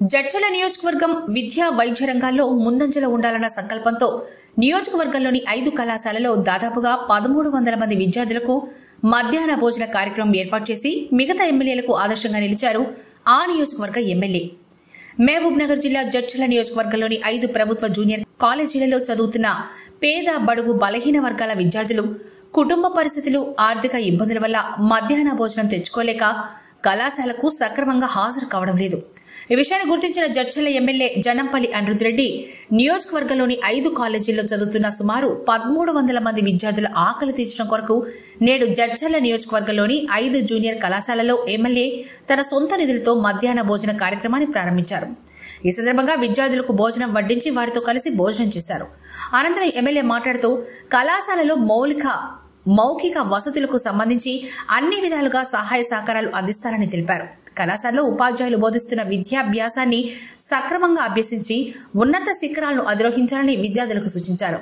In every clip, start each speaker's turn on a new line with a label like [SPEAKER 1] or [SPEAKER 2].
[SPEAKER 1] జడ్చల నియోజకవర్గం విద్యా వైద్య రంగాల్లో ముందంజలో ఉండాలన్న సంకల్పంతో నియోజకవర్గంలోని 5 కళాశాలలో దాదాపుగా 1300 మంది విద్యార్థులకు మధ్యాహ్న భోజన కార్యక్రమం ఏర్పాటు చేసి మిగతా ఎమ్మెల్యేలకు ఆదర్శంగా నిలిచారు ఆ నియోజకవర్గ ఎమ్మెల్యే. మహబూబ్ నగర్ జిల్లా జడ్చల నియోజకవర్గంలోని 5 ప్రభుత్వ జూనియర్ కాలేజీలలో చదువుతున్న పేద బడుగు బలహీన వర్గాల విద్యార్థులు కుటుంబ పరిస్థితులు ఆర్థిక ఇబ్బందుల వల్ల మధ్యాహ్న భోజనం తెచ్చుకోలేక కళాశాలకు సక్రమంగా హాజరు కావడం లేదు. ఈ విషయాన్ని గుర్తించిన జడ్చల ఎమ్మెల్యే జనంపల్లి అనిరుద్ధరెడ్డి నియోజకవర్గంలోని 5 కాలేజీల్లో చదువుతున్న సుమారు 1300 మంది విద్యార్థుల ఆకలి తీర్చడం కొరకు నేడు జడ్చల నియోజకవర్గంలోని 5 జూనియర్ కళాశాలలో ఎమ్మెల్యే తన సొంత నిధులతో మధ్యాహ్న భోజన కార్యక్రమాన్ని ప్రారంభించారు. ఈ సందర్భంగా విద్యార్థులకు భోజనం వడ్డించి వారితో కలిసి భోజనం చేశారు. అనంతరం ఎమ్మెల్యే మాట్లాడుతూ కళాశాలలో మౌఖిక వసతులకు సంబంధించి అన్ని విధాలుగా సహాయ సహకారాలు అందిస్తారని తెలిపారు. కళాశాలలో ఉపాధ్యాయులు బోధిస్తున్న విద్యాభ్యాసాన్ని సక్రమంగా అభ్యసించి ఉన్నత శిఖరాలను అధిరోహించాలని విద్యార్థులకు సూచించారు.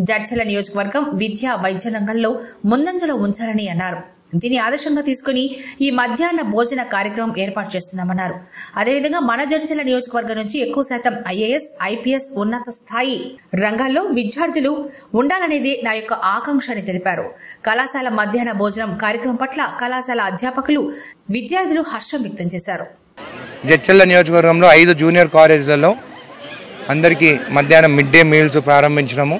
[SPEAKER 1] జడ్చల నియోజకవర్గం విద్యా వైద్య రంగంలో ముందంజలో ఉంచాలని అన్నారు. దీన్ని ఆదర్శంగా తీసుకుని ఈ మధ్యాహ్న భోజన కార్యక్రమం ఏర్పాటు చేస్తున్నామన్నారు. అదేవిధంగా మన జడ్చల నియోజకవర్గం నుంచి ఎక్కువ శాతం ఐఏఎస్, ఐపీఎస్ ఉన్నత స్థాయి రంగాల్లో విద్యార్థులు ఉండాలనేదే నా యొక్క ఆకాంక్ష అని తెలిపారు. కళాశాల మధ్యాహ్న భోజనం కార్యక్రమం పట్ల కళాశాల అధ్యాపకులు, విద్యార్థులు హర్షం వ్యక్తం చేశారు.
[SPEAKER 2] జడ్చల నియోజకవర్గంలో 5 జూనియర్ కాలేజీలలో అందరికీ మధ్యాహ్నం మిడ్ డే మీల్స్ ప్రారంభించడము.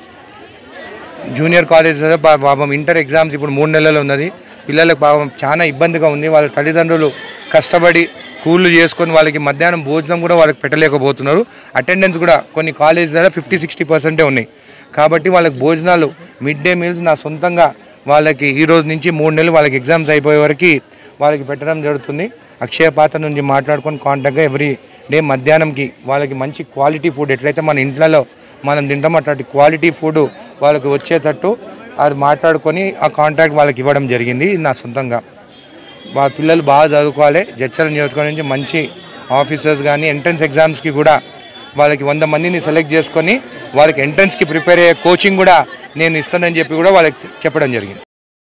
[SPEAKER 2] జూనియర్ కాలేజీలలో పాపం ఇంటర్ ఎగ్జామ్స్ ఇప్పుడు 3 నెలలు ఉన్నది. పిల్లలకు పాపం చాలా ఇబ్బందిగా ఉంది. వాళ్ళ తల్లిదండ్రులు కష్టపడి కూళ్ళు చేసుకొని వాళ్ళకి మధ్యాహ్నం భోజనం కూడా వాళ్ళకి పెట్టలేకపోతున్నారు. అటెండెన్స్ కూడా కొన్ని కాలేజీలలో 50-60% ఉన్నాయి. కాబట్టి వాళ్ళకి భోజనాలు మిడ్ డే మీల్స్ నా సొంతంగా వాళ్ళకి ఈ రోజు నుంచి 3 నెలలు వాళ్ళకి ఎగ్జామ్స్ అయిపోయే వరకు వాళ్ళకి పెట్టడం జరుగుతుంది. అక్షయ పాత్ర నుంచి మాట్లాడుకొని కాంటాక్ట్గా ఎవ్రీ డే మధ్యాహ్నంకి వాళ్ళకి మంచి క్వాలిటీ ఫుడ్ ఎట్లయితే మన ఇంట్లో మనం తింటాం అట్లాంటి క్వాలిటీ ఫుడ్ వాళ్ళకి వచ్చేటట్టు అది మాట్లాడుకొని ఆ కాంట్రాక్ట్ వాళ్ళకి ఇవ్వడం జరిగింది. నా సొంతంగా వాళ్ళ పిల్లలు బాగా చదువుకోవాలి. జడ్చల నియోజకవర్గం నుంచి మంచి ఆఫీసర్స్ కానీ ఎంట్రన్స్ ఎగ్జామ్స్కి కూడా వాళ్ళకి 100 మందిని సెలెక్ట్ చేసుకొని వాళ్ళకి ఎంట్రన్స్కి ప్రిపేర్ అయ్యే కోచింగ్ కూడా నేను ఇస్తానని చెప్పి కూడా వాళ్ళకి చెప్పడం జరిగింది.